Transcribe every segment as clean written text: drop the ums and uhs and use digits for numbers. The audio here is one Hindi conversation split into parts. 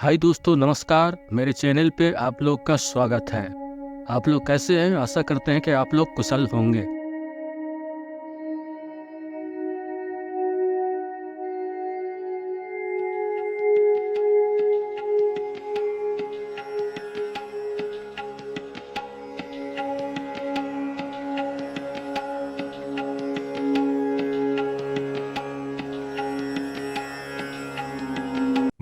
हाय दोस्तों, नमस्कार। मेरे चैनल पे आप लोग का स्वागत है। आप लोग कैसे हैं? आशा करते हैं कि आप लोग कुशल होंगे।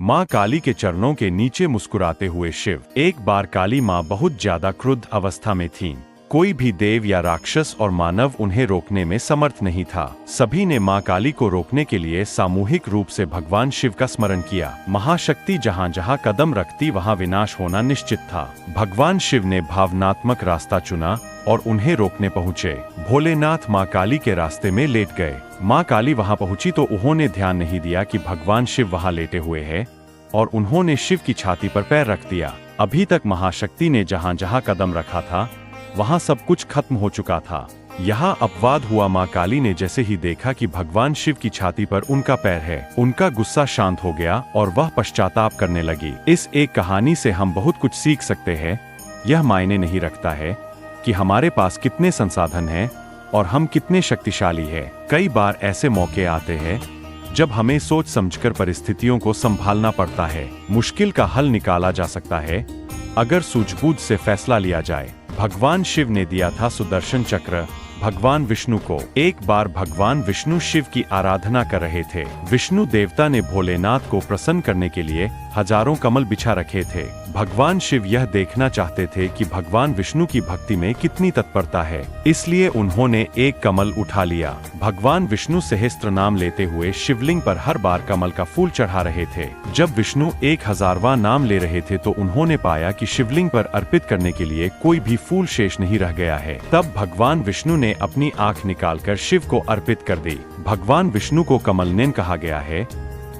माँ काली के चरणों के नीचे मुस्कुराते हुए शिव। एक बार काली माँ बहुत ज्यादा क्रुद्ध अवस्था में थीं। कोई भी देव या राक्षस और मानव उन्हें रोकने में समर्थ नहीं था। सभी ने माँ काली को रोकने के लिए सामूहिक रूप से भगवान शिव का स्मरण किया। महाशक्ति जहाँ जहाँ कदम रखती वहाँ विनाश होना निश्चित था। भगवान शिव ने भावनात्मक रास्ता चुना और उन्हें रोकने पहुँचे। भोलेनाथ माँ काली के रास्ते में लेट गए। माँ काली वहाँ पहुँची तो उन्होंने ध्यान नहीं दिया कि भगवान शिव वहाँ लेटे हुए हैं और उन्होंने शिव की छाती पर पैर रख दिया। अभी तक महाशक्ति ने जहाँ जहाँ कदम रखा था वहाँ सब कुछ खत्म हो चुका था। यहाँ अपवाद हुआ। माँ काली ने जैसे ही देखा कि भगवान शिव की छाती पर उनका पैर है, उनका गुस्सा शांत हो गया और वह पश्चाताप करने लगी। इस एक कहानी से हम बहुत कुछ सीख सकते हैं। यह मायने नहीं रखता है कि हमारे पास कितने संसाधन हैं और हम कितने शक्तिशाली हैं। कई बार ऐसे मौके आते हैं जब हमें सोच समझकर परिस्थितियों को संभालना पड़ता है। मुश्किल का हल निकाला जा सकता है अगर सूझबूझ से फैसला लिया जाए। भगवान शिव ने दिया था सुदर्शन चक्र भगवान विष्णु को। एक बार भगवान विष्णु शिव की आराधना कर रहे थे। विष्णु देवता ने भोलेनाथ को प्रसन्न करने के लिए हजारों कमल बिछा रखे थे। भगवान शिव यह देखना चाहते थे कि भगवान विष्णु की भक्ति में कितनी तत्परता है, इसलिए उन्होंने एक कमल उठा लिया। भगवान विष्णु सहस्त्र नाम लेते हुए शिवलिंग पर हर बार कमल का फूल चढ़ा रहे थे। जब विष्णु 1000वां नाम ले रहे थे तो उन्होंने पाया कि शिवलिंग पर अर्पित करने के लिए कोई भी फूल शेष नहीं रह गया है। तब भगवान विष्णु ने अपनी आंख निकालकर शिव को अर्पित कर दी। भगवान विष्णु को कमल नयन कहा गया है,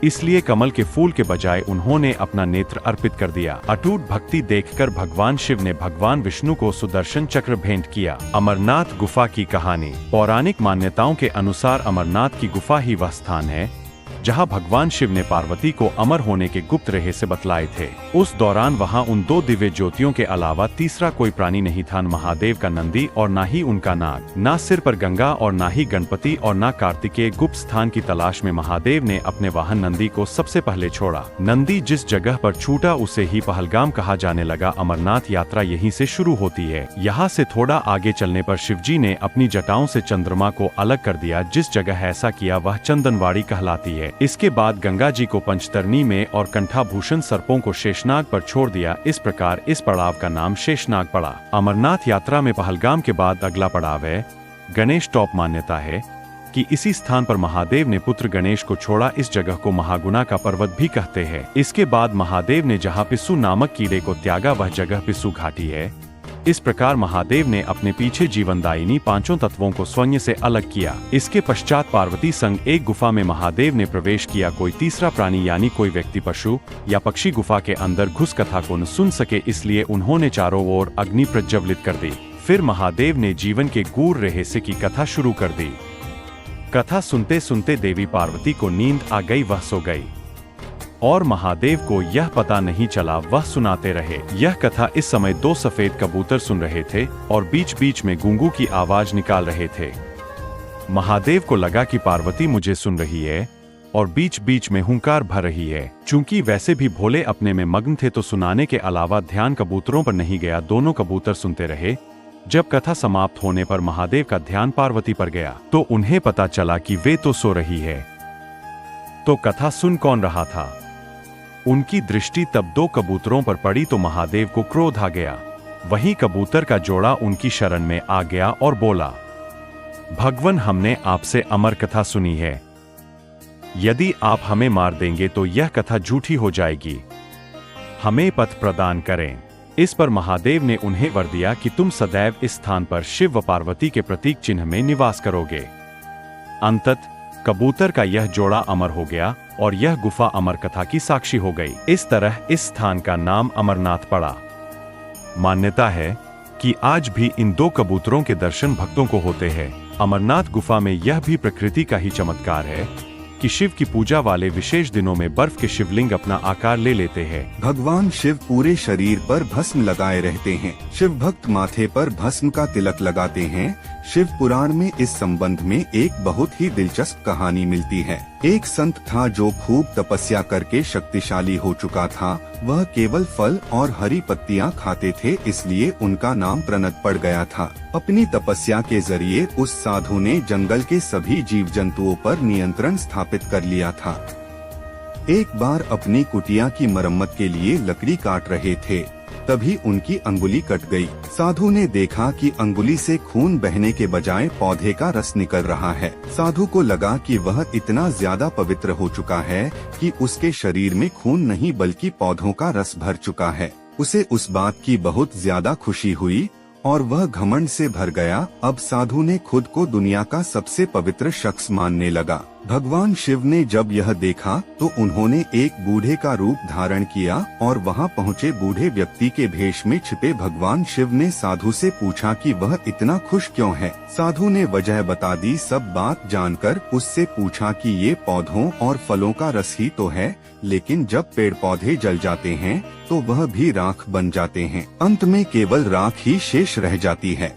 इसलिए कमल के फूल के बजाय उन्होंने अपना नेत्र अर्पित कर दिया। अटूट भक्ति देखकर भगवान शिव ने भगवान विष्णु को सुदर्शन चक्र भेंट किया। अमरनाथ गुफा की कहानी। पौराणिक मान्यताओं के अनुसार अमरनाथ की गुफा ही वह स्थान है जहां भगवान शिव ने पार्वती को अमर होने के गुप्त रहस्य बतलाए थे। उस दौरान वहां उन दो दिव्य ज्योतियों के अलावा तीसरा कोई प्राणी नहीं था। न महादेव का नंदी और ना ही उनका नाग, ना सिर पर गंगा और ना ही गणपति और ना कार्तिकेय। गुप्त स्थान की तलाश में महादेव ने अपने वाहन नंदी को सबसे पहले छोड़ा। नंदी जिस जगह पर छूटा उसे ही पहलगाम कहा जाने लगा। अमरनाथ यात्रा यहीं से शुरू होती है। यहाँ से थोड़ा आगे चलने पर शिवजी ने अपनी जटाओं से चंद्रमा को अलग कर दिया। जिस जगह ऐसा किया वह चंदनवाड़ी कहलाती है। इसके बाद गंगा जी को पंचतरणी में और कंठाभूषण सर्पों को शेषनाग पर छोड़ दिया। इस प्रकार इस पड़ाव का नाम शेषनाग पड़ा। अमरनाथ यात्रा में पहलगाम के बाद अगला पड़ाव है गणेश टॉप। मान्यता है कि इसी स्थान पर महादेव ने पुत्र गणेश को छोड़ा। इस जगह को महागुना का पर्वत भी कहते हैं। इसके बाद महादेव ने जहाँ पिस्सू नामक कीड़े को त्यागा वह जगह पिस्सू घाटी है। इस प्रकार महादेव ने अपने पीछे जीवनदायिनी पांचों तत्वों को स्वयं से अलग किया। इसके पश्चात पार्वती संग एक गुफा में महादेव ने प्रवेश किया। कोई तीसरा प्राणी यानी कोई व्यक्ति पशु या पक्षी गुफा के अंदर घुस कथा को न सुन सके, इसलिए उन्होंने चारों ओर अग्नि प्रज्वलित कर दी। फिर महादेव ने जीवन के गूढ़ रहस्य की कथा शुरू कर दी। कथा सुनते सुनते देवी पार्वती को नींद आ गई, वह सो गई और महादेव को यह पता नहीं चला, वह सुनाते रहे। यह कथा इस समय दो सफेद कबूतर सुन रहे थे और बीच बीच में गूंगू की आवाज निकाल रहे थे। महादेव को लगा कि पार्वती मुझे सुन रही है और बीच बीच में हुंकार भर रही है। चूंकि वैसे भी भोले अपने में मग्न थे तो सुनाने के अलावा ध्यान कबूतरों पर नहीं गया। दोनों कबूतर सुनते रहे। जब कथा समाप्त होने पर महादेव का ध्यान पार्वती पर गया तो उन्हें पता चला कि वे तो सो रही है। तो कथा सुन कौन रहा था? उनकी दृष्टि तब दो कबूतरों पर पड़ी तो महादेव को क्रोध आ गया। वहीं कबूतर का जोड़ा उनकी शरण में आ गया और बोला, भगवन, हमने आपसे अमर कथा सुनी है। यदि आप हमें मार देंगे तो यह कथा झूठी हो जाएगी। हमें पथ प्रदान करें। इस पर महादेव ने उन्हें वर दिया कि तुम सदैव इस स्थान पर शिव व पार्वती के प्रतीक चिन्ह में निवास करोगे। अंततः कबूतर का यह जोड़ा अमर हो गया और यह गुफा अमर कथा की साक्षी हो गई। इस तरह इस स्थान का नाम अमरनाथ पड़ा। मान्यता है कि आज भी इन दो कबूतरों के दर्शन भक्तों को होते हैं। अमरनाथ गुफा में यह भी प्रकृति का ही चमत्कार है कि शिव की पूजा वाले विशेष दिनों में बर्फ के शिवलिंग अपना आकार ले लेते हैं। भगवान शिव पूरे शरीर पर भस्म लगाए रहते हैं। शिव भक्त माथे पर भस्म का तिलक लगाते हैं। शिव पुराण में इस संबंध में एक बहुत ही दिलचस्प कहानी मिलती है। एक संत था जो खूब तपस्या करके शक्तिशाली हो चुका था। वह केवल फल और हरी पत्तियां खाते थे, इसलिए उनका नाम प्रणत पड़ गया था। अपनी तपस्या के जरिए उस साधु ने जंगल के सभी जीव जंतुओं पर नियंत्रण स्थापित कर लिया था। एक बार अपनी कुटिया की मरम्मत के लिए लकड़ी काट रहे थे, तभी उनकी अंगुली कट गई। साधु ने देखा कि अंगुली से खून बहने के बजाय पौधे का रस निकल रहा है। साधु को लगा कि वह इतना ज्यादा पवित्र हो चुका है कि उसके शरीर में खून नहीं बल्कि पौधों का रस भर चुका है। उसे उस बात की बहुत ज्यादा खुशी हुई और वह घमंड से भर गया। अब साधु ने खुद को दुनिया का सबसे पवित्र शख्स मानने लगा। भगवान शिव ने जब यह देखा तो उन्होंने एक बूढ़े का रूप धारण किया और वहां पहुंचे बूढ़े व्यक्ति के भेष में छिपे भगवान शिव ने साधु से पूछा कि वह इतना खुश क्यों है। साधु ने वजह बता दी। सब बात जानकर उससे पूछा कि ये पौधों और फलों का रस ही तो है, लेकिन जब पेड़ पौधे जल जाते हैं तो वह भी राख बन जाते हैं। अंत में केवल राख ही शेष रह जाती है।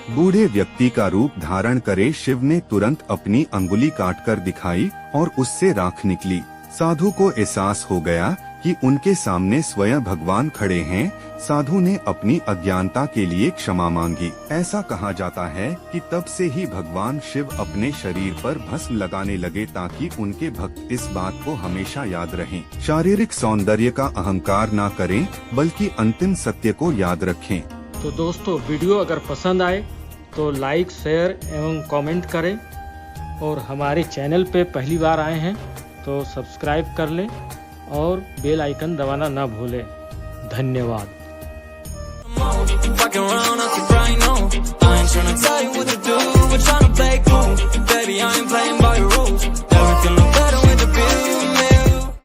बूढ़े व्यक्ति का रूप धारण करे शिव ने तुरंत अपनी अंगुली काटकर दिखाई और उससे राख निकली। साधु को एहसास हो गया कि उनके सामने स्वयं भगवान खड़े हैं। साधु ने अपनी अज्ञानता के लिए क्षमा मांगी। ऐसा कहा जाता है कि तब से ही भगवान शिव अपने शरीर पर भस्म लगाने लगे ताकि उनके भक्त इस बात को हमेशा याद रहें। शारीरिक सौंदर्य का अहंकार ना करें, बल्कि अंतिम सत्य को याद रखें। तो दोस्तों, वीडियो अगर पसंद आए तो लाइक, शेयर एवं कमेंट करें और हमारे चैनल पे पहली बार आए हैं तो सब्सक्राइब कर लें और बेल आइकन दबाना ना भूलें। धन्यवाद। Fucking around, I keep right now. I ain't tryna tell you what to do, we're tryna play cool. Baby, I ain't playing by your rules.